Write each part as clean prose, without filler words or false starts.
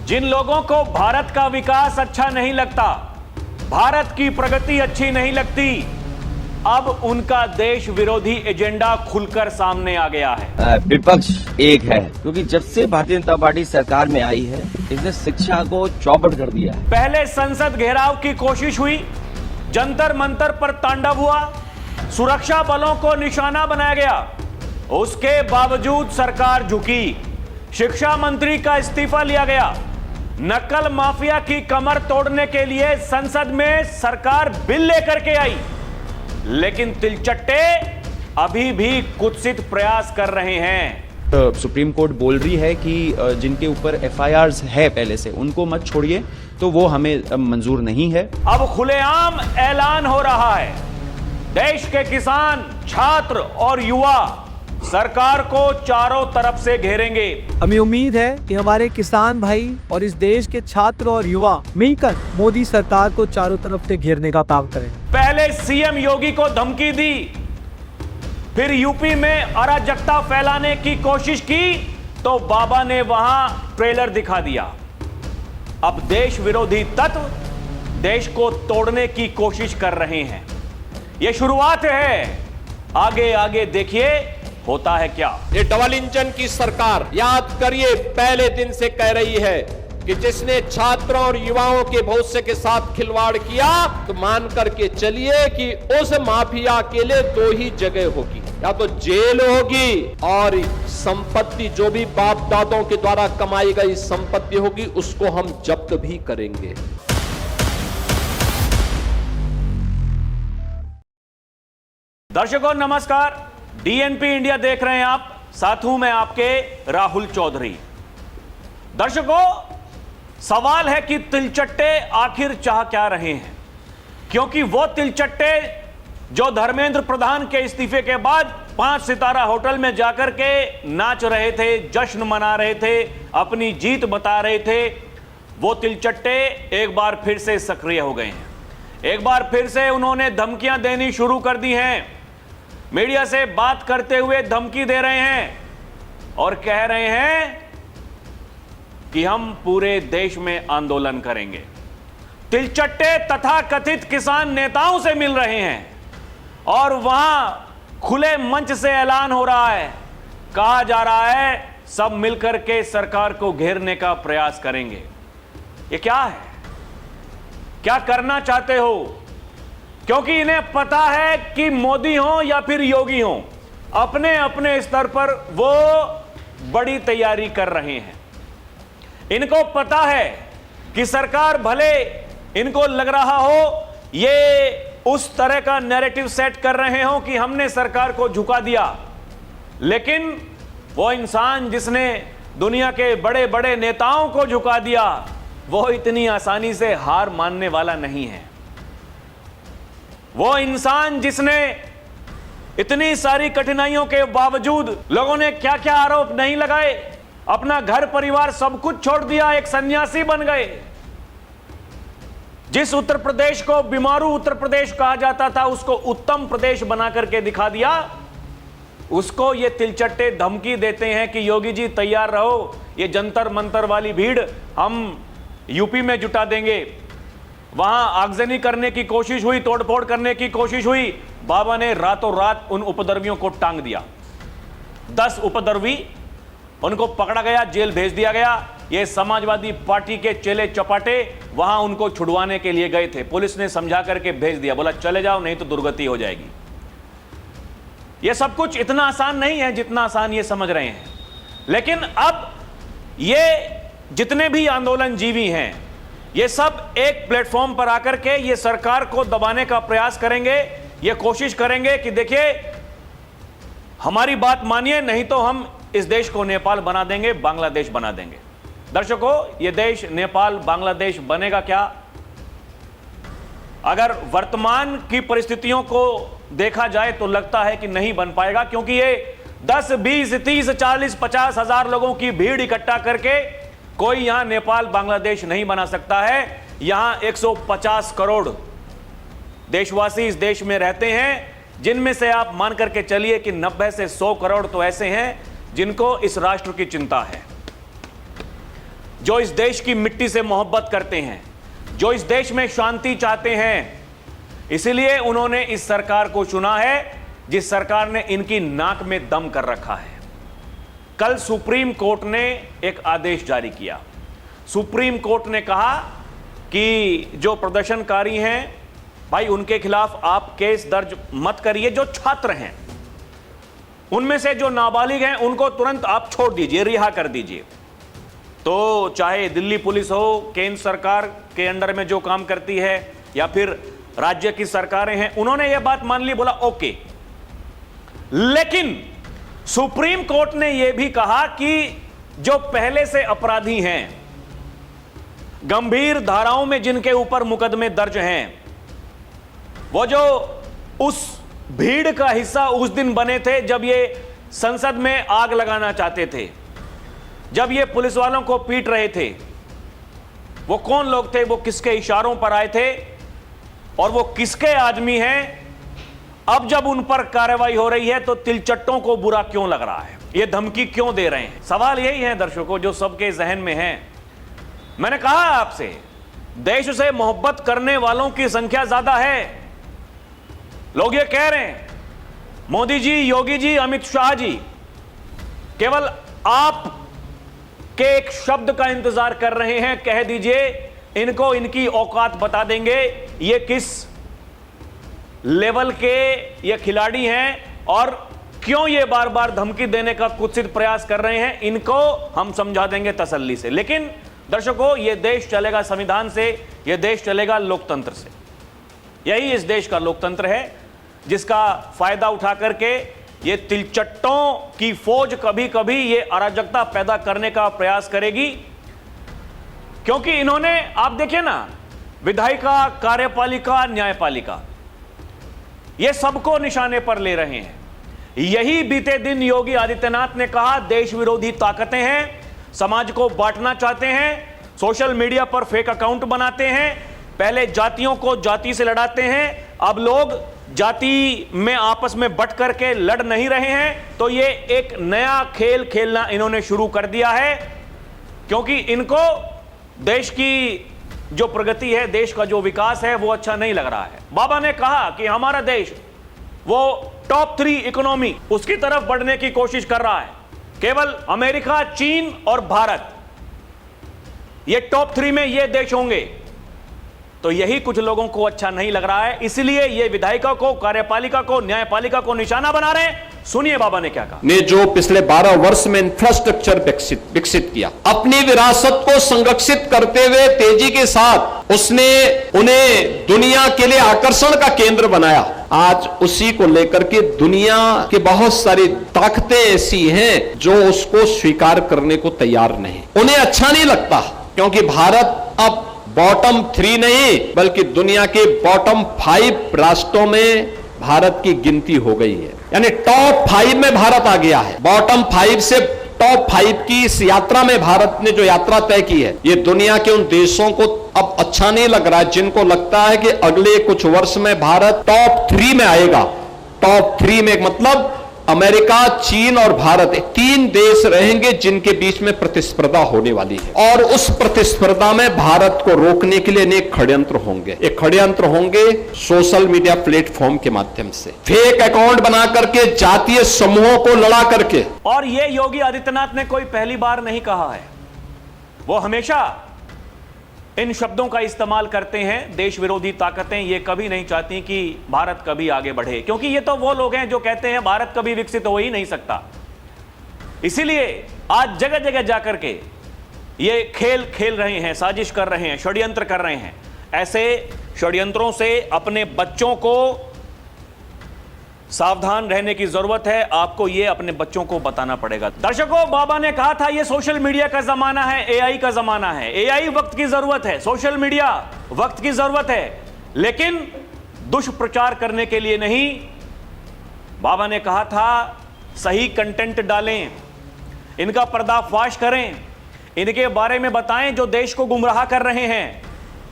जिन लोगों को भारत का विकास अच्छा नहीं लगता, भारत की प्रगति अच्छी नहीं लगती, अब उनका देश विरोधी एजेंडा खुलकर सामने आ गया है। विपक्ष एक है क्योंकि जब से भारतीय जनता पार्टी सरकार में आई है इसने शिक्षा को चौपट कर दिया है। पहले संसद घेराव की कोशिश हुई, जंतर मंतर पर तांडव हुआ, सुरक्षा बलों को निशाना बनाया गया, उसके बावजूद सरकार झुकी, शिक्षा मंत्री का इस्तीफा लिया गया, नकल माफिया की कमर तोड़ने के लिए संसद में सरकार बिल लेकर के आई, लेकिन तिलचट्टे अभी भी कुत्सित प्रयास कर रहे हैं। सुप्रीम कोर्ट बोल रही है कि जिनके ऊपर एफआईआर्स है पहले से उनको मत छोड़िए, तो वो हमें मंजूर नहीं है। अब खुलेआम ऐलान हो रहा है, देश के किसान, छात्र और युवा सरकार को चारों तरफ से घेरेंगे। हमें उम्मीद है कि हमारे किसान भाई और इस देश के छात्र और युवा मिलकर मोदी सरकार को चारों तरफ से घेरने का काम करें। पहले सीएम योगी को धमकी दी, फिर यूपी में अराजकता फैलाने की कोशिश की तो बाबा ने वहां ट्रेलर दिखा दिया। अब देश विरोधी तत्व देश को तोड़ने की कोशिश कर रहे हैं। यह शुरुआत है, आगे आगे देखिए होता है क्या। ये डबल इंजन की सरकार, याद करिए, पहले दिन से कह रही है कि जिसने छात्रों और युवाओं के भविष्य के साथ खिलवाड़ किया तो मान करके चलिए कि उस माफिया के लिए दो ही जगह होगी, या तो जेल होगी और संपत्ति जो भी बाप दादों के द्वारा कमाई गई संपत्ति होगी उसको हम जब्त भी करेंगे। दर्शकों नमस्कार, डीएनपी इंडिया देख रहे हैं आप, साथ हूं मैं आपके राहुल चौधरी। दर्शकों, सवाल है कि तिलचट्टे आखिर चाह क्या रहे हैं, क्योंकि वो तिलचट्टे जो धर्मेंद्र प्रधान के इस्तीफे के बाद 5 सितारा होटल में जाकर के नाच रहे थे, जश्न मना रहे थे, अपनी जीत बता रहे थे, वो तिलचट्टे एक बार फिर से सक्रिय हो गए हैं। एक बार फिर से उन्होंने धमकियां देनी शुरू कर दी हैं, मीडिया से बात करते हुए धमकी दे रहे हैं और कह रहे हैं कि हम पूरे देश में आंदोलन करेंगे। तिलचट्टे तथा कथित किसान नेताओं से मिल रहे हैं और वहां खुले मंच से ऐलान हो रहा है, कहा जा रहा है सब मिलकर के सरकार को घेरने का प्रयास करेंगे। ये क्या है, क्या करना चाहते हो? क्योंकि इन्हें पता है कि मोदी हो या फिर योगी हो, अपने अपने स्तर पर वो बड़ी तैयारी कर रहे हैं। इनको पता है कि सरकार, भले इनको लग रहा हो ये उस तरह का नैरेटिव सेट कर रहे हो कि हमने सरकार को झुका दिया, लेकिन वो इंसान जिसने दुनिया के बड़े बड़े नेताओं को झुका दिया, वो इतनी आसानी से हार मानने वाला नहीं है। वो इंसान जिसने इतनी सारी कठिनाइयों के बावजूद, लोगों ने क्या क्या आरोप नहीं लगाए, अपना घर परिवार सब कुछ छोड़ दिया, एक सन्यासी बन गए। जिस उत्तर प्रदेश को बीमारू उत्तर प्रदेश कहा जाता था, उसको उत्तम प्रदेश बना करके दिखा दिया। उसको ये तिलचट्टे धमकी देते हैं कि योगी जी तैयार रहो, ये जंतर मंतर वाली भीड़ हम यूपी में जुटा देंगे। वहां आगजनी करने की कोशिश हुई, तोड़फोड़ करने की कोशिश हुई, बाबा ने रातों रात उन उपद्रवियों को टांग दिया। 10 उपद्रवी, उनको पकड़ा गया, जेल भेज दिया गया। ये समाजवादी पार्टी के चेले चपाटे वहां उनको छुड़वाने के लिए गए थे, पुलिस ने समझा करके भेज दिया, बोला चले जाओ नहीं तो दुर्गति हो जाएगी। यह सब कुछ इतना आसान नहीं है जितना आसान ये समझ रहे हैं। लेकिन अब ये जितने भी आंदोलन जीवी हैं, ये सब एक प्लेटफॉर्म पर आकर के ये सरकार को दबाने का प्रयास करेंगे। ये कोशिश करेंगे कि देखिए हमारी बात मानिए, नहीं तो हम इस देश को नेपाल बना देंगे, बांग्लादेश बना देंगे। दर्शकों, ये देश नेपाल बांग्लादेश बनेगा क्या? अगर वर्तमान की परिस्थितियों को देखा जाए तो लगता है कि नहीं बन पाएगा, क्योंकि ये 10, 20, 30, 40, 50 हजार लोगों की भीड़ इकट्ठा करके कोई यहां नेपाल बांग्लादेश नहीं बना सकता है। यहां 150 करोड़ देशवासी इस देश में रहते हैं, जिनमें से आप मान करके चलिए कि 90 से 100 करोड़ तो ऐसे हैं जिनको इस राष्ट्र की चिंता है, जो इस देश की मिट्टी से मोहब्बत करते हैं, जो इस देश में शांति चाहते हैं। इसीलिए उन्होंने इस सरकार को चुना है, जिस सरकार ने इनकी नाक में दम कर रखा है। कल सुप्रीम कोर्ट ने एक आदेश जारी किया। सुप्रीम कोर्ट ने कहा कि जो प्रदर्शनकारी हैं भाई, उनके खिलाफ आप केस दर्ज मत करिए। जो छात्र हैं, उनमें से जो नाबालिग हैं, उनको तुरंत आप छोड़ दीजिए, रिहा कर दीजिए। तो चाहे दिल्ली पुलिस हो, केंद्र सरकार के अंडर में जो काम करती है, या फिर राज्य की सरकारें हैं, उन्होंने यह बात मान ली, बोला ओके। लेकिन सुप्रीम कोर्ट ने यह भी कहा कि जो पहले से अपराधी हैं, गंभीर धाराओं में जिनके ऊपर मुकदमे दर्ज हैं, वो जो उस भीड़ का हिस्सा उस दिन बने थे जब ये संसद में आग लगाना चाहते थे, जब ये पुलिस वालों को पीट रहे थे, वो कौन लोग थे, वो किसके इशारों पर आए थे और वो किसके आदमी हैं। अब जब उन पर कार्रवाई हो रही है तो तिलचट्टों को बुरा क्यों लग रहा है, ये धमकी क्यों दे रहे हैं। सवाल यही है दर्शकों, जो सबके जहन में है। मैंने कहा आपसे, देश से मोहब्बत करने वालों की संख्या ज्यादा है। लोग ये कह रहे हैं, मोदी जी, योगी जी, अमित शाह जी केवल आप के एक शब्द का इंतजार कर रहे हैं। कह दीजिए इनको, इनकी औकात बता देंगे, ये किस लेवल के ये खिलाड़ी हैं और क्यों ये बार बार धमकी देने का कुत्सित प्रयास कर रहे हैं, इनको हम समझा देंगे तसल्ली से। लेकिन दर्शकों, ये देश चलेगा संविधान से, ये देश चलेगा लोकतंत्र से। यही इस देश का लोकतंत्र है, जिसका फायदा उठा करके ये तिलचट्टों की फौज कभी कभी ये अराजकता पैदा करने का प्रयास करेगी। क्योंकि इन्होंने, आप देखिए ना, विधायिका, कार्यपालिका, न्यायपालिका, ये सबको निशाने पर ले रहे हैं। यही बीते दिन योगी आदित्यनाथ ने कहा, देश विरोधी ताकतें हैं, समाज को बांटना चाहते हैं, सोशल मीडिया पर फेक अकाउंट बनाते हैं, पहले जातियों को जाति से लड़ाते हैं, अब लोग जाति में आपस में बट करके लड़ नहीं रहे हैं। तो ये एक नया खेल खेलना इन्होंने शुरू कर दिया है, क्योंकि इनको देश की जो प्रगति है, देश का जो विकास है, वो अच्छा नहीं लग रहा है। बाबा ने कहा कि हमारा देश वो टॉप 3 इकोनॉमी, उसकी तरफ बढ़ने की कोशिश कर रहा है। केवल अमेरिका, चीन और भारत, ये टॉप 3 में ये देश होंगे। तो यही कुछ लोगों को अच्छा नहीं लग रहा है, इसलिए ये विधायिका को, कार्यपालिका को, न्यायपालिका को निशाना बना रहे हैं। सुनिए बाबा ने क्या कहा। ने जो पिछले 12 वर्ष में इंफ्रास्ट्रक्चर विकसित किया, अपनी विरासत को संरक्षित करते हुए तेजी के साथ उसने उन्हें दुनिया के लिए आकर्षण का केंद्र बनाया। आज उसी को लेकर के दुनिया के बहुत सारी ताकतें ऐसी हैं जो उसको स्वीकार करने को तैयार नहीं, उन्हें अच्छा नहीं लगता, क्योंकि भारत अब बॉटम 3 नहीं बल्कि दुनिया के बॉटम 5 राष्ट्रों में भारत की गिनती हो गई है। यानी टॉप 5 में भारत आ गया है। बॉटम 5 से टॉप 5 की इस यात्रा में भारत ने जो यात्रा तय की है, ये दुनिया के उन देशों को अब अच्छा नहीं लग रहा है जिनको लगता है कि अगले कुछ वर्ष में भारत टॉप 3 में आएगा। टॉप 3 में मतलब अमेरिका, चीन और भारत, 3 देश रहेंगे जिनके बीच में प्रतिस्पर्धा होने वाली है। और उस प्रतिस्पर्धा में भारत को रोकने के लिए अनेक षड्यंत्र होंगे। ये षड्यंत्र होंगे सोशल मीडिया प्लेटफॉर्म के माध्यम से, फेक अकाउंट बना करके, जातीय समूहों को लड़ा करके। और ये योगी आदित्यनाथ ने कोई पहली बार नहीं कहा है, वो हमेशा इन शब्दों का इस्तेमाल करते हैं। देश विरोधी ताकतें ये कभी नहीं चाहती कि भारत कभी आगे बढ़े, क्योंकि ये तो वो लोग हैं जो कहते हैं भारत कभी विकसित हो ही नहीं सकता। इसीलिए आज जगह जगह जाकर के ये खेल खेल रहे हैं, साजिश कर रहे हैं, षड्यंत्र कर रहे हैं। ऐसे षड्यंत्रों से अपने बच्चों को सावधान रहने की जरूरत है। आपको यह अपने बच्चों को बताना पड़ेगा। दर्शकों, बाबा ने कहा था यह सोशल मीडिया का जमाना है, एआई का जमाना है। एआई वक्त की जरूरत है, सोशल मीडिया वक्त की जरूरत है, लेकिन दुष्प्रचार करने के लिए नहीं। बाबा ने कहा था सही कंटेंट डालें, इनका पर्दाफाश करें, इनके बारे में बताएं जो देश को गुमराह कर रहे हैं।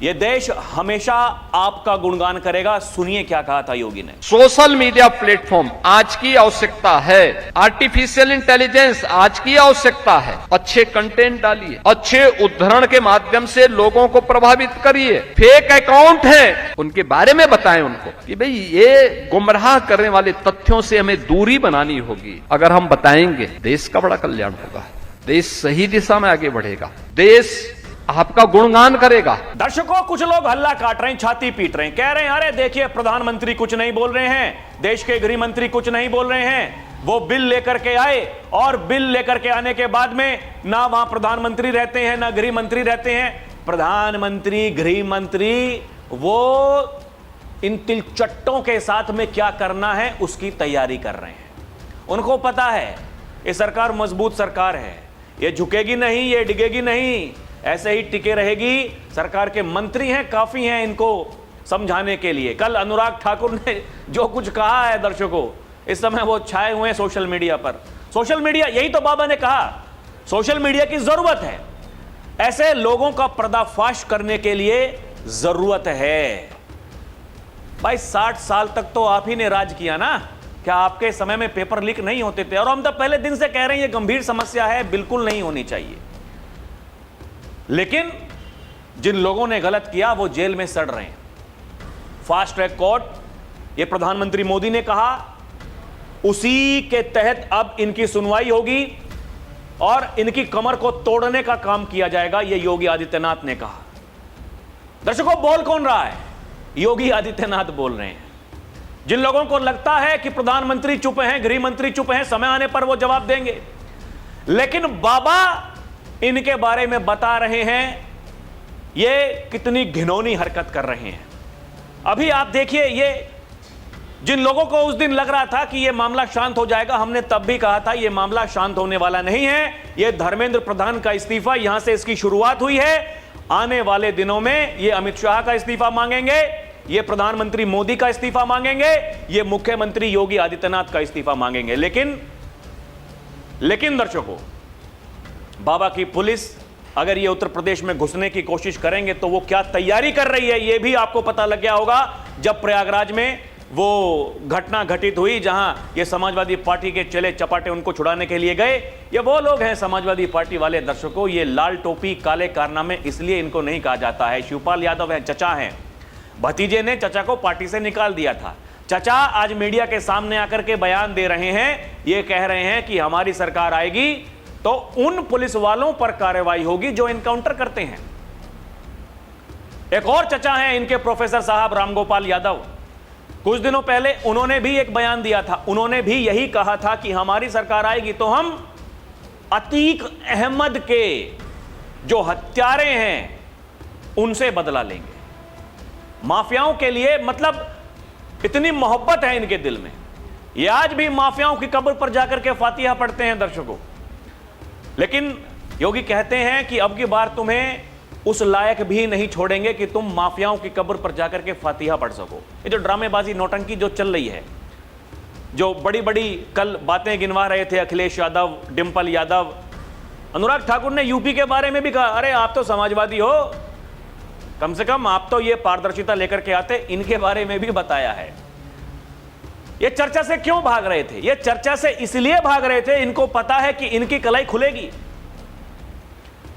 ये देश हमेशा आपका गुणगान करेगा। सुनिए क्या कहा था योगी ने। सोशल मीडिया प्लेटफॉर्म आज की आवश्यकता है, आर्टिफिशियल इंटेलिजेंस आज की आवश्यकता है। अच्छे कंटेंट डालिए, अच्छे उद्धरण के माध्यम से लोगों को प्रभावित करिए। फेक अकाउंट हैं उनके बारे में बताएं उनको कि भाई ये गुमराह करने वाले तथ्यों से हमें दूरी बनानी होगी। अगर हम बताएंगे देश का बड़ा कल्याण होगा, देश सही दिशा में आगे बढ़ेगा, देश आपका गुणगान करेगा। दर्शकों, कुछ लोग हल्ला काट रहे हैं, छाती पीट रहे हैं, कह रहे हैं अरे देखिए प्रधानमंत्री कुछ नहीं बोल रहे हैं, देश के गृह मंत्री कुछ नहीं बोल रहे हैं। वो बिल लेकर के आए और बिल लेकर के आने के बाद में ना वहां प्रधानमंत्री रहते हैं ना गृह मंत्री रहते हैं। प्रधानमंत्री, गृह मंत्री वो इन तिलचट्टों के साथ में क्या करना है उसकी तैयारी कर रहे हैं। उनको पता है ये सरकार मजबूत सरकार है, ये झुकेगी नहीं, ये डिगेगी नहीं, ऐसे ही टिके रहेगी। सरकार के मंत्री हैं, काफी हैं इनको समझाने के लिए। कल अनुराग ठाकुर ने जो कुछ कहा है दर्शकों, इस समय वो छाए हुए हैं सोशल मीडिया पर। सोशल मीडिया, यही तो बाबा ने कहा, सोशल मीडिया की जरूरत है, ऐसे लोगों का पर्दाफाश करने के लिए जरूरत है। भाई 60 साल तक तो आप ही ने राज किया ना, क्या आपके समय में पेपर लीक नहीं होते थे? और हम तो पहले दिन से कह रहे हैं ये गंभीर समस्या है, बिल्कुल नहीं होनी चाहिए। लेकिन जिन लोगों ने गलत किया वो जेल में सड़ रहे हैं। फास्ट ट्रैक कोर्ट, ये प्रधानमंत्री मोदी ने कहा, उसी के तहत अब इनकी सुनवाई होगी और इनकी कमर को तोड़ने का काम किया जाएगा, ये योगी आदित्यनाथ ने कहा। दर्शकों, बोल कौन रहा है? योगी आदित्यनाथ बोल रहे हैं। जिन लोगों को लगता है कि प्रधानमंत्री चुप हैं, गृह मंत्री चुप हैं, समय आने पर वो जवाब देंगे, लेकिन बाबा इनके बारे में बता रहे हैं ये कितनी घिनौनी हरकत कर रहे हैं। अभी आप देखिए, ये जिन लोगों को उस दिन लग रहा था कि ये मामला शांत हो जाएगा, हमने तब भी कहा था ये मामला शांत होने वाला नहीं है। ये धर्मेंद्र प्रधान का इस्तीफा, यहां से इसकी शुरुआत हुई है। आने वाले दिनों में ये अमित शाह का इस्तीफा मांगेंगे, ये प्रधानमंत्री मोदी का इस्तीफा मांगेंगे, ये मुख्यमंत्री योगी आदित्यनाथ का इस्तीफा मांगेंगे। लेकिन दर्शकों, बाबा की पुलिस अगर ये उत्तर प्रदेश में घुसने की कोशिश करेंगे तो वो क्या तैयारी कर रही है ये भी आपको पता लग गया होगा। जब प्रयागराज में वो घटना घटित हुई जहां ये समाजवादी पार्टी के चले चपाटे उनको छुड़ाने के लिए गए, ये वो लोग हैं समाजवादी पार्टी वाले। दर्शकों, ये लाल टोपी काले कारनामे इसलिए इनको नहीं कहा जाता है। शिवपाल यादव है, चचा हैं, भतीजे ने चचा को पार्टी से निकाल दिया था। चचा आज मीडिया के सामने आकर के बयान दे रहे हैं, ये कह रहे हैं कि हमारी सरकार आएगी तो उन पुलिस वालों पर कार्रवाई होगी जो इनकाउंटर करते हैं। एक और चचा हैं इनके, प्रोफेसर साहब रामगोपाल यादव, कुछ दिनों पहले उन्होंने भी एक बयान दिया था। उन्होंने भी यही कहा था कि हमारी सरकार आएगी तो हम अतीक अहमद के जो हत्यारे हैं उनसे बदला लेंगे। माफियाओं के लिए मतलब इतनी मोहब्बत है इनके दिल में, ये आज भी माफियाओं की कब्र पर जाकर के फातिहा पढ़ते हैं दर्शकों। लेकिन योगी कहते हैं कि अब की बार तुम्हें उस लायक भी नहीं छोड़ेंगे कि तुम माफियाओं की कब्र पर जाकर के फातिहा पढ़ सको। ये जो ड्रामेबाजी नौटंकी जो चल रही है, जो बड़ी बड़ी कल बातें गिनवा रहे थे अखिलेश यादव, डिंपल यादव, अनुराग ठाकुर ने यूपी के बारे में भी कहा, अरे आप तो समाजवादी हो, कम से कम आप तो ये पारदर्शिता लेकर के आते। इनके बारे में भी बताया है। ये चर्चा से क्यों भाग रहे थे? ये चर्चा से इसलिए भाग रहे थे, इनको पता है कि इनकी कलाई खुलेगी,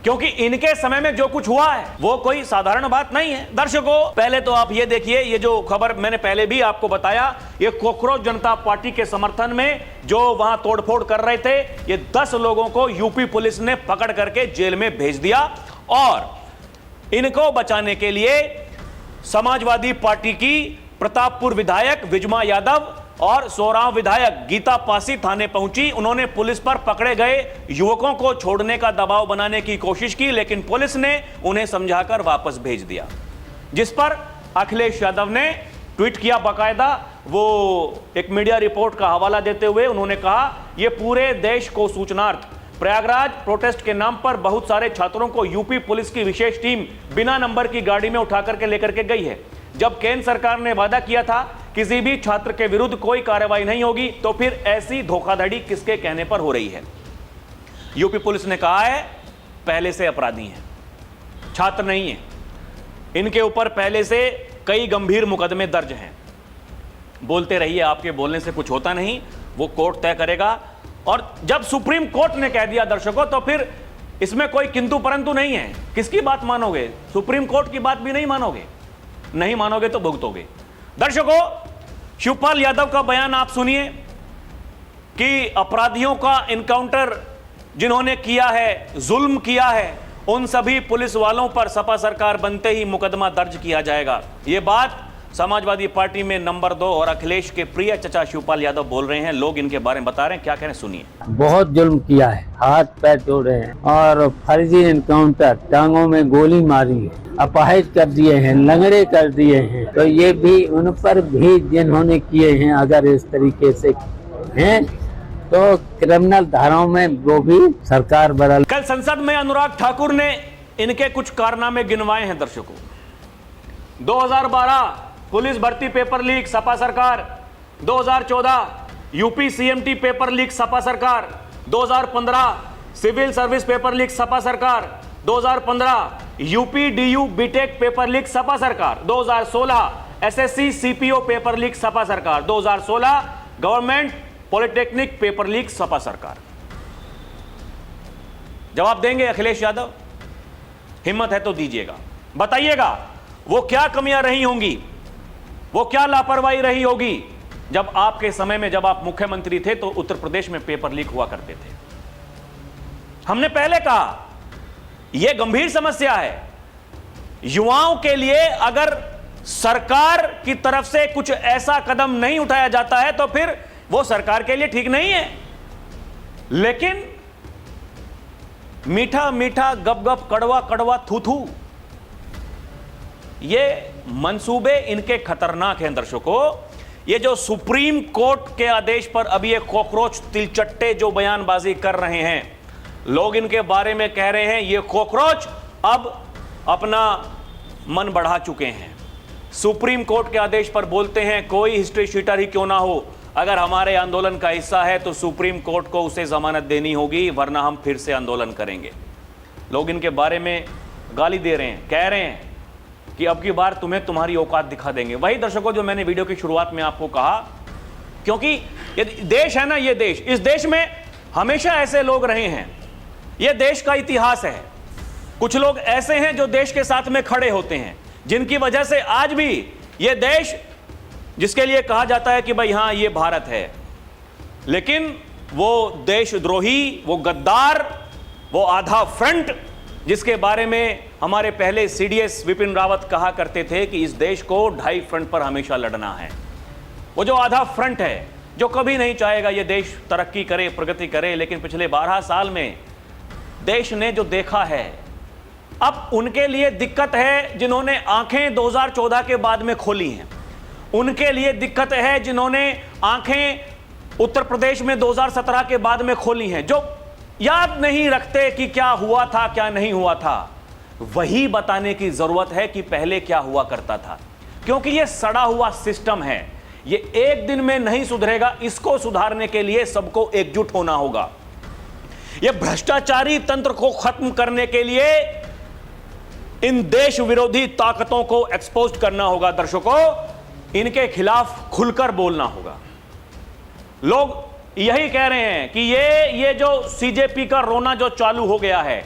क्योंकि इनके समय में जो कुछ हुआ है वो कोई साधारण बात नहीं है। दर्शकों, पहले तो आप ये देखिए, ये जो खबर मैंने पहले भी आपको बताया, ये कॉकरोच जनता पार्टी के समर्थन में जो वहां तोड़फोड़ कर रहे थे, ये 10 लोगों को यूपी पुलिस ने पकड़ करके जेल में भेज दिया। और इनको बचाने के लिए समाजवादी पार्टी की प्रतापपुर विधायक विजमा यादव और सोराव विधायक गीता पासी थाने पहुंची। उन्होंने पुलिस पर पकड़े गए युवकों को छोड़ने का दबाव बनाने की कोशिश की, लेकिन पुलिस ने उन्हें समझाकर वापस भेज दिया, जिस पर अखिलेश यादव ने ट्वीट किया बाकायदा। वो एक मीडिया रिपोर्ट का हवाला देते हुए उन्होंने कहा, यह पूरे देश को सूचनार्थ, प्रयागराज प्रोटेस्ट के नाम पर बहुत सारे छात्रों को यूपी पुलिस की विशेष टीम बिना नंबर की गाड़ी में उठाकर के लेकर के गई है। जब केंद्र सरकार ने वादा किया था किसी भी छात्र के विरुद्ध कोई कार्रवाई नहीं होगी, तो फिर ऐसी धोखाधड़ी किसके कहने पर हो रही है? यूपी पुलिस ने कहा है पहले से अपराधी हैं, छात्र नहीं है। इनके ऊपर पहले से कई गंभीर मुकदमे दर्ज हैं। बोलते रहिए, आपके बोलने से कुछ होता नहीं, वो कोर्ट तय करेगा। और जब सुप्रीम कोर्ट ने कह दिया दर्शकों, तो फिर इसमें कोई किंतु परंतु नहीं है। किसकी बात मानोगे? सुप्रीम कोर्ट की बात भी नहीं मानोगे? नहीं मानोगे तो भुगतोगे। दर्शकों, शिवपाल यादव का बयान आप सुनिए कि अपराधियों का इनकाउंटर जिन्होंने किया है, जुल्म किया है, उन सभी पुलिस वालों पर सपा सरकार बनते ही मुकदमा दर्ज किया जाएगा। यह बात समाजवादी पार्टी में नंबर 2 और अखिलेश के प्रिय चचा शिवपाल यादव बोल रहे हैं। लोग इनके बारे में बता रहे हैं, क्या कह रहे हैं, सुनिए। बहुत जुल्म किया है, हाथ पैर तोड़े हैं और फर्जी इनकाउंटर, टांगों में गोली मारी है, अपाहिज कर दिए हैं, लंगड़े कर दिए हैं। तो ये भी उन पर भी जिन्होंने किए हैं, अगर इस तरीके से हैं तो क्रिमिनल धाराओं में वो भी सरकार बदल। कल संसद में अनुराग ठाकुर ने इनके कुछ कारनामे गिनवाए हैं दर्शकों। 2012 पुलिस भर्ती पेपर लीक, सपा सरकार। 2014 UP CMT paper leak, Sapa सरकार। 2015 civil service paper leak, Sapa सरकार। 2015 UP DU B Tech paper leak, Sapa सरकार। 2016 SSC CPO paper leak, Sapa सरकार। 2016 government polytechnic paper leak, Sapa सरकार। जवाब देंगे अखिलेश यादव? हिम्मत है तो दीजिएगा, बताइएगा वो क्या कमियां रही होंगी, वो क्या लापरवाही रही होगी जब आपके समय में, जब आप मुख्यमंत्री थे तो उत्तर प्रदेश में पेपर लीक हुआ करते थे। हमने पहले कहा यह गंभीर समस्या है। युवाओं के लिए अगर सरकार की तरफ से कुछ ऐसा कदम नहीं उठाया जाता है तो फिर वो सरकार के लिए ठीक नहीं है। लेकिन मीठा मीठा, गप गप, कड़वा कड़वा, थू थू, ये मंसूबे इनके खतरनाक हैं दर्शकों। ये जो सुप्रीम कोर्ट के आदेश पर अब ये कॉकरोच तिलचट्टे जो बयानबाजी कर रहे हैं, लोग इनके बारे में कह रहे हैं ये कॉकरोच अब अपना मन बढ़ा चुके हैं। सुप्रीम कोर्ट के आदेश पर बोलते हैं कोई हिस्ट्री शीटर ही क्यों ना हो, अगर हमारे आंदोलन का हिस्सा है तो सुप्रीम कोर्ट को उसे जमानत देनी होगी, वरना हम फिर से आंदोलन करेंगे। लोग इनके बारे में गाली दे रहे हैं, कह रहे हैं कि अब की बार तुम्हें तुम्हारी औकात दिखा देंगे। वही दर्शकों जो मैंने वीडियो की शुरुआत में आपको कहा, क्योंकि ये देश है ना, ये देश, इस देश में हमेशा ऐसे लोग रहे हैं, ये देश का इतिहास है। कुछ लोग ऐसे हैं जो देश के साथ में खड़े होते हैं, जिनकी वजह से आज भी ये देश, जिसके लिए कहा जाता है कि भाई हाँ ये भारत है, लेकिन वो देशद्रोही, वो गद्दार, वो आधा फ्रंट, जिसके बारे में हमारे पहले सीडीएस विपिन रावत कहा करते थे कि इस देश को 2.5 फ्रंट पर हमेशा लड़ना है। वो जो आधा फ्रंट है, जो कभी नहीं चाहेगा ये देश तरक्की करे, प्रगति करे, लेकिन पिछले 12 साल में देश ने जो देखा है, अब उनके लिए दिक्कत है जिन्होंने आंखें 2014 के बाद में खोली हैं। उनके लिए दिक्कत है जिन्होंने आंखें उत्तर प्रदेश में 2017 के बाद में खोली हैं, जो याद नहीं रखते कि क्या हुआ था, क्या नहीं हुआ था। वही बताने की जरूरत है कि पहले क्या हुआ करता था, क्योंकि यह सड़ा हुआ सिस्टम है, ये एक दिन में नहीं सुधरेगा। इसको सुधारने के लिए सबको एकजुट होना होगा। यह भ्रष्टाचारी तंत्र को खत्म करने के लिए इन देश विरोधी ताकतों को एक्सपोज करना होगा। दर्शकों, इनके खिलाफ खुलकर बोलना होगा। लोग यही कह रहे हैं कि ये जो सीजेपी का रोना जो चालू हो गया है,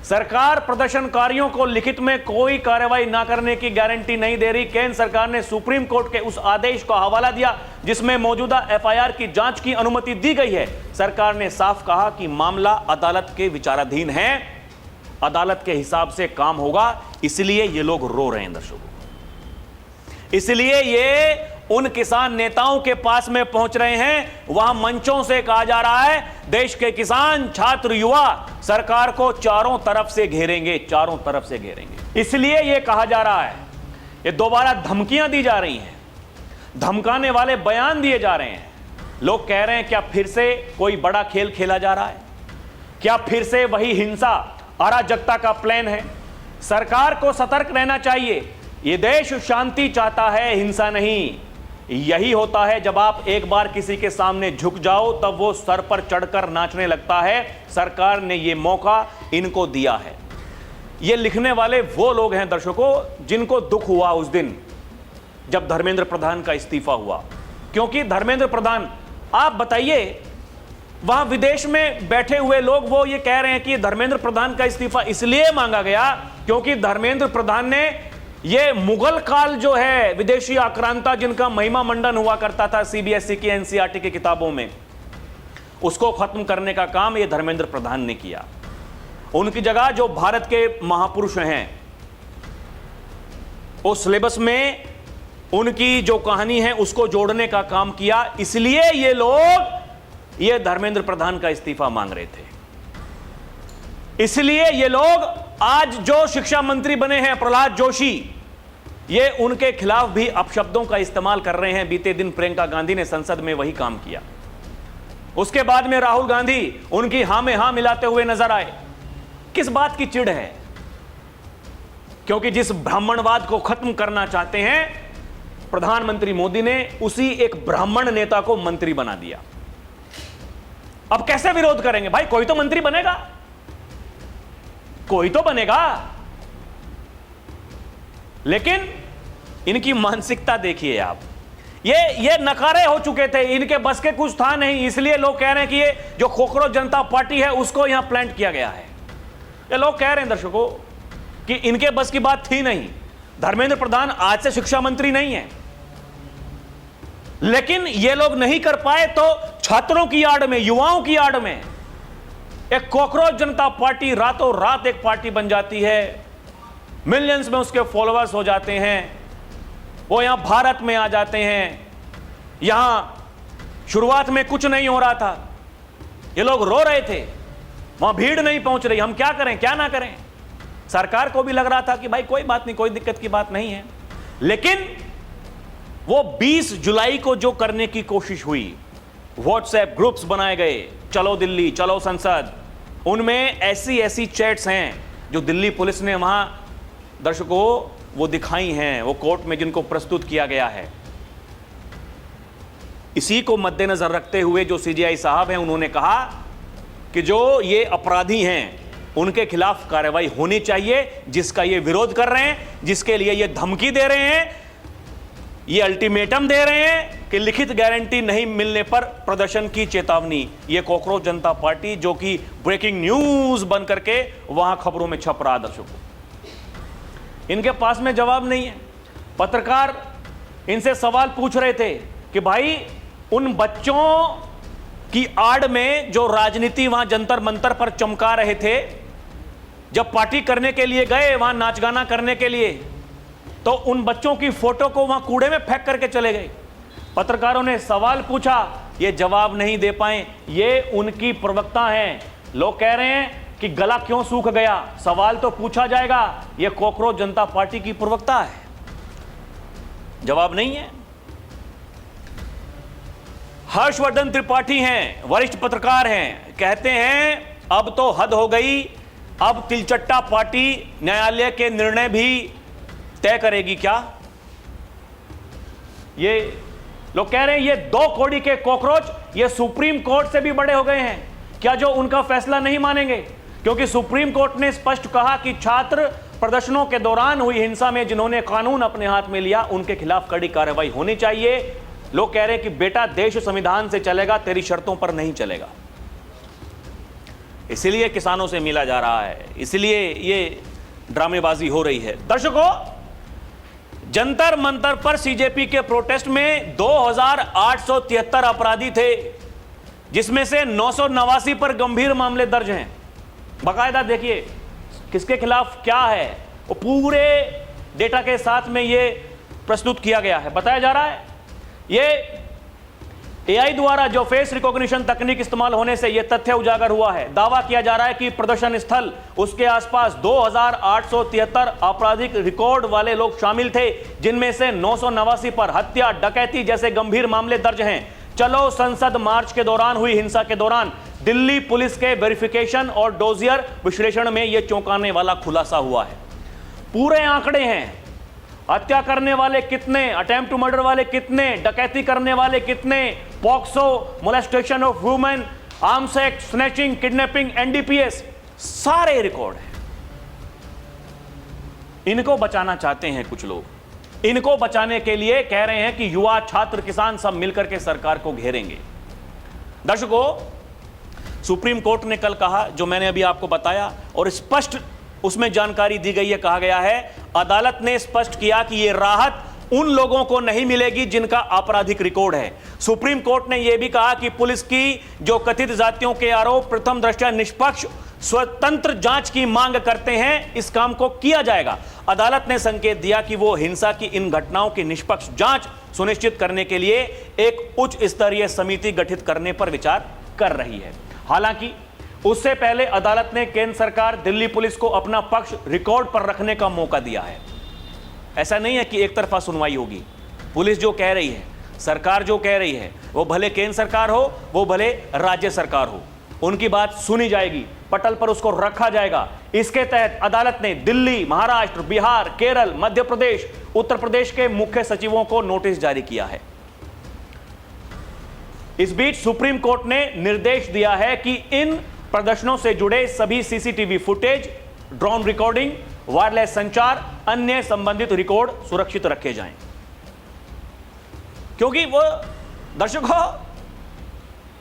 सरकार प्रदर्शनकारियों को लिखित में कोई कार्रवाई ना करने की गारंटी नहीं दे रही। केंद्र सरकार ने सुप्रीम कोर्ट के उस आदेश का हवाला दिया जिसमें मौजूदा एफआईआर की जांच की अनुमति दी गई है। सरकार ने साफ कहा कि मामला अदालत के विचाराधीन है, अदालत के हिसाब से काम होगा। इसलिए ये लोग रो रहे हैं दर्शकों, इसलिए ये उन किसान नेताओं के पास में पहुंच रहे हैं। वहां मंचों से कहा जा रहा है देश के किसान, छात्र, युवा सरकार को चारों तरफ से घेरेंगे, चारों तरफ से घेरेंगे। इसलिए यह कहा जा रहा है, ये दोबारा धमकियां दी जा रही हैं, धमकाने वाले बयान दिए जा रहे हैं। लोग कह रहे हैं क्या फिर से कोई बड़ा खेल खेला जा रहा है? क्या फिर से वही हिंसा, अराजकता का प्लान है? सरकार को सतर्क रहना चाहिए। यह देश शांति चाहता है, हिंसा नहीं। यही होता है जब आप एक बार किसी के सामने झुक जाओ तब वो सर पर चढ़कर नाचने लगता है। सरकार ने यह मौका इनको दिया है। ये लिखने वाले वो लोग हैं दर्शकों जिनको दुख हुआ उस दिन जब धर्मेंद्र प्रधान का इस्तीफा हुआ। क्योंकि धर्मेंद्र प्रधान, आप बताइए, वहां विदेश में बैठे हुए लोग वो ये कह रहे हैं कि धर्मेंद्र प्रधान का इस्तीफा इसलिए मांगा गया क्योंकि धर्मेंद्र प्रधान ने ये मुगल काल जो है, विदेशी आक्रांता जिनका महिमा मंडन हुआ करता था सीबीएसई की एनसीईआरटी की किताबों में, उसको खत्म करने का काम ये धर्मेंद्र प्रधान ने किया। उनकी जगह जो भारत के महापुरुष हैं उस सिलेबस में उनकी जो कहानी है उसको जोड़ने का काम किया, इसलिए ये लोग ये धर्मेंद्र प्रधान का इस्तीफा मांग रहे थे। इसलिए ये लोग आज जो शिक्षा मंत्री बने हैं प्रहलाद जोशी, ये उनके खिलाफ भी अपशब्दों का इस्तेमाल कर रहे हैं। बीते दिन प्रियंका गांधी ने संसद में वही काम किया। उसके बाद में राहुल गांधी उनकी हां में हां मिलाते हुए नजर आए। किस बात की चिढ़ है? क्योंकि जिस ब्राह्मणवाद को खत्म करना चाहते हैं प्रधानमंत्री मोदी ने उसी एक ब्राह्मण नेता को मंत्री बना दिया। अब कैसे विरोध करेंगे भाई? कोई तो मंत्री बनेगा, कोई तो बनेगा। लेकिन इनकी मानसिकता देखिए आप, ये नकारे हो चुके थे, इनके बस के कुछ था नहीं, इसलिए लोग कह रहे हैं कि ये जो कॉकरोच जनता पार्टी है उसको यहां प्लांट किया गया है। ये लोग कह रहे हैं दर्शकों कि इनके बस की बात थी नहीं। धर्मेंद्र प्रधान आज से शिक्षा मंत्री नहीं है, लेकिन ये लोग नहीं कर पाए तो छात्रों की आड़ में, युवाओं की आड़ में एक कॉकरोच जनता पार्टी रातों रात एक पार्टी बन जाती है, मिलियंस में उसके फॉलोअर्स हो जाते हैं, वो यहां भारत में आ जाते हैं। यहां शुरुआत में कुछ नहीं हो रहा था, ये लोग रो रहे थे, वहां भीड़ नहीं पहुंच रही, हम क्या करें क्या ना करें। सरकार को भी लग रहा था कि भाई कोई बात नहीं, कोई दिक्कत की बात नहीं है। लेकिन वो 20 जुलाई को जो करने की कोशिश हुई, व्हाट्सएप ग्रुप्स बनाए गए, चलो दिल्ली चलो संसद, उनमें ऐसी ऐसी चैट्स हैं जो दिल्ली पुलिस ने वहां दर्शकों वो दिखाई हैं, वो कोर्ट में जिनको प्रस्तुत किया गया है। इसी को मद्देनजर रखते हुए जो सीजीआई साहब हैं उन्होंने कहा कि जो ये अपराधी हैं उनके खिलाफ कार्रवाई होनी चाहिए, जिसका ये विरोध कर रहे हैं, जिसके लिए ये धमकी दे रहे हैं, ये अल्टीमेटम दे रहे हैं कि लिखित गारंटी नहीं मिलने पर प्रदर्शन की चेतावनी। ये कॉकरोच जनता पार्टी जो कि ब्रेकिंग न्यूज बन करके वहां खबरों में छप रहा। दर्शकों, इनके पास में जवाब नहीं है। पत्रकार इनसे सवाल पूछ रहे थे कि भाई उन बच्चों की आड़ में जो राजनीति वहां जंतर मंतर पर चमका रहे थे, जब पार्टी करने के लिए गए वहां नाच गाना करने के लिए, तो उन बच्चों की फोटो को वहां कूड़े में फेंक करके चले गए। पत्रकारों ने सवाल पूछा, ये जवाब नहीं दे पाए। ये उनकी प्रवक्ता हैं। लोग कह रहे हैं कि गला क्यों सूख गया, सवाल तो पूछा जाएगा। ये कॉकरोच जनता पार्टी की प्रवक्ता है, जवाब नहीं है। हर्षवर्धन त्रिपाठी हैं, वरिष्ठ पत्रकार हैं, कहते हैं अब तो हद हो गई, अब तिलचट्टा पार्टी न्यायालय के निर्णय भी तय करेगी क्या। ये लोग कह रहे हैं ये 2 कौड़ी के कॉकरोच ये सुप्रीम कोर्ट से भी बड़े हो गए हैं, क्या जो उनका फैसला नहीं मानेंगे? क्योंकि सुप्रीम कोर्ट ने स्पष्ट कहा कि छात्र प्रदर्शनों के दौरान हुई हिंसा में जिन्होंने कानून अपने हाथ में लिया उनके खिलाफ कड़ी कार्रवाई होनी चाहिए। लोग कह रहे हैं कि बेटा देश संविधान से चलेगा, तेरी शर्तों पर नहीं चलेगा। इसलिए किसानों से मिला जा रहा है, इसलिए ये ड्रामेबाजी हो रही है। दर्शकों, जंतर मंतर पर सीजेपी के प्रोटेस्ट में 2873 अपराधी थे, जिसमें से 989 पर गंभीर मामले दर्ज हैं। बाकायदा देखिए किसके खिलाफ क्या है, वो पूरे डेटा के साथ में ये प्रस्तुत किया गया है। बताया जा रहा है ये एआई द्वारा जो फेस रिकॉग्निशन तकनीक इस्तेमाल होने से यह तथ्य उजागर हुआ है। दावा किया जा रहा है कि प्रदर्शन स्थल उसके आसपास 2873 आपराधिक रिकॉर्ड वाले लोग शामिल थे, जिनमें से 989 पर हत्या, डकैती जैसे गंभीर मामले दर्ज हैं। चलो संसद मार्च के दौरान हुई हिंसा के दौरान दिल्ली पुलिस के वेरिफिकेशन और डोजियर विश्लेषण में यह चौंकाने वाला खुलासा हुआ है। पूरे आंकड़े हैं, हत्या करने वाले कितने, अटेम्प्ट टू मर्डर वाले कितने, डकैती करने वाले कितने, POCSO, molestation of women, arms act, snatching, kidnapping, NDPS, सारे रिकॉर्ड हैं। इनको बचाना चाहते हैं कुछ लोग। इनको बचाने के लिए कह रहे हैं कि युवा, छात्र, किसान सब मिलकर के सरकार को घेरेंगे। दर्शकों, सुप्रीम कोर्ट ने कल कहा, जो मैंने अभी आपको बताया, और स्पष्ट उसमें जानकारी दी गई है। कहा गया है, अदालत ने स्पष्ट किया कि यह राहत उन लोगों को नहीं मिलेगी जिनका आपराधिक रिकॉर्ड है। सुप्रीम कोर्ट ने यह भी कहा कि पुलिस की जो कथित जातियों के आरोप प्रथम दृष्टया निष्पक्ष स्वतंत्र जांच की मांग करते हैं, इस काम को किया जाएगा। अदालत ने संकेत दिया कि वो हिंसा की इन घटनाओं की निष्पक्ष जांच सुनिश्चित करने के लिए एक उच्च स्तरीय समिति गठित करने पर विचार कर रही है। हालांकि उससे पहले अदालत ने केंद्र सरकार, दिल्ली पुलिस को अपना पक्ष रिकॉर्ड पर रखने का मौका दिया है। ऐसा नहीं है कि एक तरफा सुनवाई होगी। पुलिस जो कह रही है, सरकार जो कह रही है, वो भले केंद्र सरकार हो, वो भले राज्य सरकार हो, उनकी बात सुनी जाएगी, पटल पर उसको रखा जाएगा। इसके तहत अदालत ने दिल्ली, महाराष्ट्र, बिहार, केरल, मध्य प्रदेश, उत्तर प्रदेश के मुख्य सचिवों को नोटिस जारी किया है। इस बीच सुप्रीम कोर्ट ने निर्देश दिया है कि इन प्रदर्शनों से जुड़े सभी CCTV footage, drone recording, wireless संचार, अन्य संबंधित रिकॉर्ड सुरक्षित रखे जाएं। क्योंकि वो दर्शकों,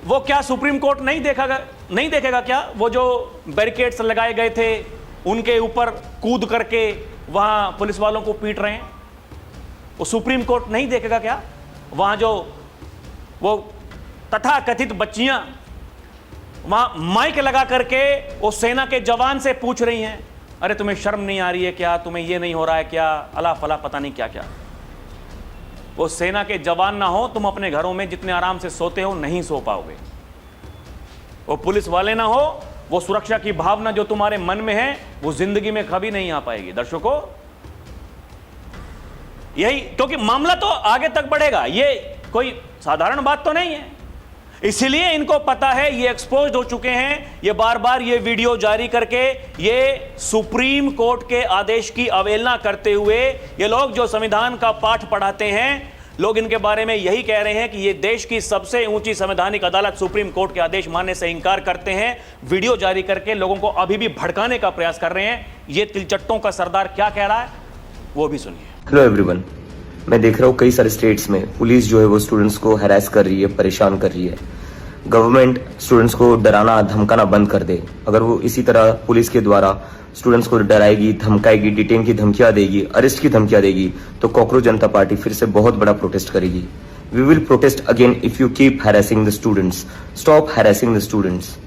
वो क्या सुप्रीम कोर्ट नहीं देखेगा क्या? वो जो बैरिकेड्स लगाए गए थे, उनके ऊपर कूद करके वहां पुलिस वालों को पीट रहे हैं, वो सुप्रीम कोर्ट नहीं देखेगा क्या? वहां जो वो तथाकथित बच्चियां वहां माइक लगा करके वो सेना के जवान से पूछ रही हैं, अरे तुम्हें शर्म नहीं आ रही है क्या? तुम्हें ये नहीं हो रहा है क्या? अला फला पता नहीं क्या क्या। वो सेना के जवान ना हो, तुम अपने घरों में जितने आराम से सोते हो नहीं सो पाओगे। वो पुलिस वाले ना हो, वो सुरक्षा की भावना जो तुम्हारे मन में है, वो जिंदगी में कभी नहीं आ पाएगी। दर्शकों, यही, क्योंकि मामला तो आगे तक बढ़ेगा, ये कोई साधारण बात तो नहीं है। इसीलिए इनको पता है, ये एक्सपोज हो चुके हैं, ये बार बार ये वीडियो जारी करके ये सुप्रीम कोर्ट के आदेश की अवहेलना करते हुए ये लोग जो संविधान का पाठ पढ़ाते हैं, लोग इनके बारे में यही कह रहे हैं कि ये देश की सबसे ऊंची संवैधानिक अदालत सुप्रीम कोर्ट के आदेश मानने से इंकार करते हैं। वीडियो जारी करके लोगों को अभी भी भड़काने का प्रयास कर रहे हैं। ये तिलचट्टों का सरदार क्या कह रहा है, वो भी सुनिए। हेलो एवरीवन, मैं देख रहा हूँ कई सारे स्टेट्स में पुलिस जो है वो स्टूडेंट्स को हैरेस कर रही है, परेशान कर रही है। गवर्नमेंट स्टूडेंट्स को डराना धमकाना बंद कर दे। अगर वो इसी तरह पुलिस के द्वारा स्टूडेंट्स को डराएगी, धमकाएगी, डिटेन की धमकियां देगी, अरेस्ट की धमकियां देगी, तो कॉकरोच जनता पार्टी फिर से बहुत बड़ा प्रोटेस्ट करेगी। We will protest again if you keep harassing the students. Stop harassing the students.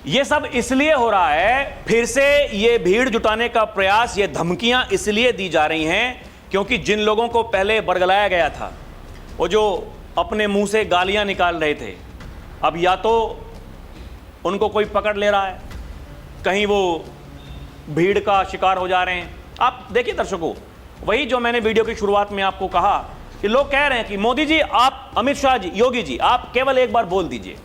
ये सब इसलिए हो रहा है, फिर से ये भीड़ जुटाने का प्रयास, ये धमकियां इसलिए दी जा रही हैं क्योंकि जिन लोगों को पहले बरगलाया गया था, वो जो अपने मुंह से गालियां निकाल रहे थे, अब या तो उनको कोई पकड़ ले रहा है, कहीं वो भीड़ का शिकार हो जा रहे हैं। आप देखिए दर्शकों, वही जो मैंने वीडियो की शुरुआत में आपको कहा कि लोग कह रहे हैं कि मोदी जी, आप, अमित शाह जी, योगी जी, आप केवल एक बार बोल दीजिए,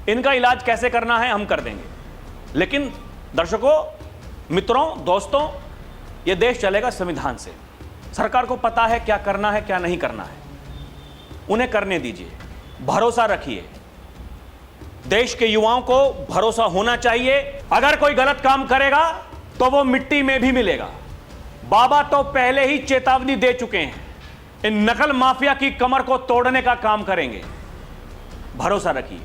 इनका इलाज कैसे करना है हम कर देंगे। लेकिन दर्शकों, मित्रों, दोस्तों, ये देश चलेगा संविधान से। सरकार को पता है क्या करना है, क्या नहीं करना है, उन्हें करने दीजिए, भरोसा रखिए। देश के युवाओं को भरोसा होना चाहिए। अगर कोई गलत काम करेगा तो वो मिट्टी में भी मिलेगा। बाबा तो पहले ही चेतावनी दे चुके हैं, इन नकल माफिया की कमर को तोड़ने का काम करेंगे, भरोसा रखिए।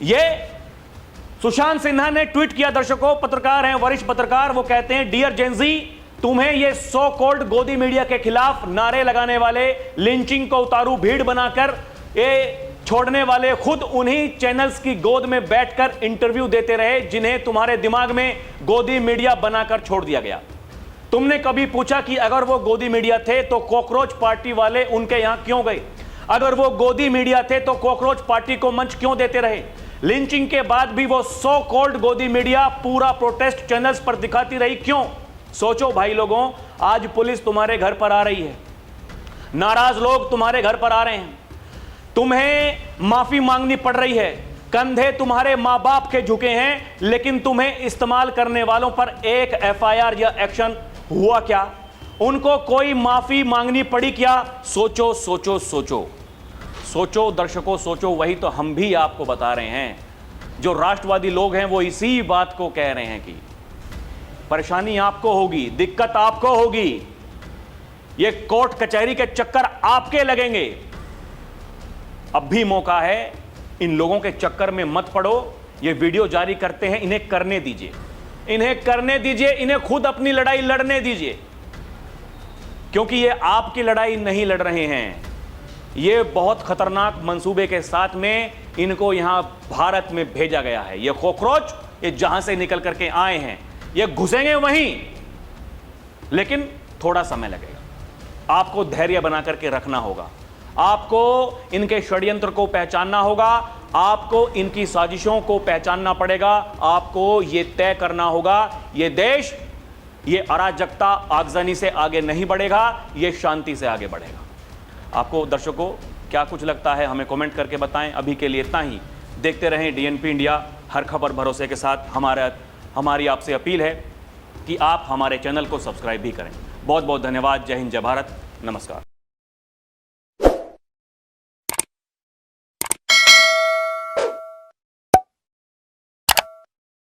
ये सुशांत सिन्हा ने ट्वीट किया। दर्शकों, पत्रकार हैं, वरिष्ठ पत्रकार, वो कहते हैं, डियर जेनजी, तुम्हें ये सो कॉल्ड गोदी मीडिया के खिलाफ नारे लगाने वाले, लिंचिंग को उतारू भीड़ बनाकर ये छोड़ने वाले खुद उन्हीं चैनल्स की गोद में बैठकर इंटरव्यू देते रहे जिन्हें तुम्हारे दिमाग में गोदी मीडिया बनाकर छोड़ दिया गया। तुमने कभी पूछा कि अगर वो गोदी मीडिया थे तो कॉकरोच पार्टी वाले उनके यहां क्यों गए? अगर वो गोदी मीडिया थे तो कॉकरोच पार्टी को मंच क्यों देते रहे? लिंचिंग के बाद भी वो सो कॉल्ड गोदी मीडिया पूरा प्रोटेस्ट चैनल्स पर दिखाती रही, क्यों? सोचो भाई लोगों, आज पुलिस तुम्हारे घर पर आ रही है, नाराज लोग तुम्हारे घर पर आ रहे हैं, तुम्हें माफी मांगनी पड़ रही है, कंधे तुम्हारे मां बाप के झुके हैं, लेकिन तुम्हें इस्तेमाल करने वालों पर एक एफआईआर या एक्शन हुआ क्या? उनको कोई माफी मांगनी पड़ी क्या? सोचो सोचो सोचो सोचो दर्शकों, सोचो। वही तो हम भी आपको बता रहे हैं। जो राष्ट्रवादी लोग हैं वो इसी बात को कह रहे हैं कि परेशानी आपको होगी, दिक्कत आपको होगी, ये कोर्ट कचहरी के चक्कर आपके लगेंगे। अब भी मौका है, इन लोगों के चक्कर में मत पड़ो। ये वीडियो जारी करते हैं, इन्हें करने दीजिए, इन्हें करने दीजिए, इन्हें खुद अपनी लड़ाई लड़ने दीजिए, क्योंकि ये आपकी लड़ाई नहीं लड़ रहे हैं। ये बहुत खतरनाक मंसूबे के साथ में इनको यहां भारत में भेजा गया है। ये कॉकरोच, ये जहां से निकल करके आए हैं, ये घुसेंगे वहीं, लेकिन थोड़ा समय लगेगा। आपको धैर्य बना करके रखना होगा, आपको इनके षड्यंत्र को पहचानना होगा, आपको इनकी साजिशों को पहचानना पड़ेगा, आपको यह तय करना होगा ये देश, ये अराजकता आगजनी से आगे नहीं बढ़ेगा, ये शांति से आगे बढ़ेगा। आपको दर्शकों क्या कुछ लगता है हमें कमेंट करके बताएं। अभी के लिए इतना ही। देखते रहें डीएनपी इंडिया, हर खबर भरोसे के साथ। हमारी आपसे अपील है कि आप हमारे चैनल को सब्सक्राइब भी करें। बहुत बहुत धन्यवाद। जय हिंद, जय भारत, नमस्कार।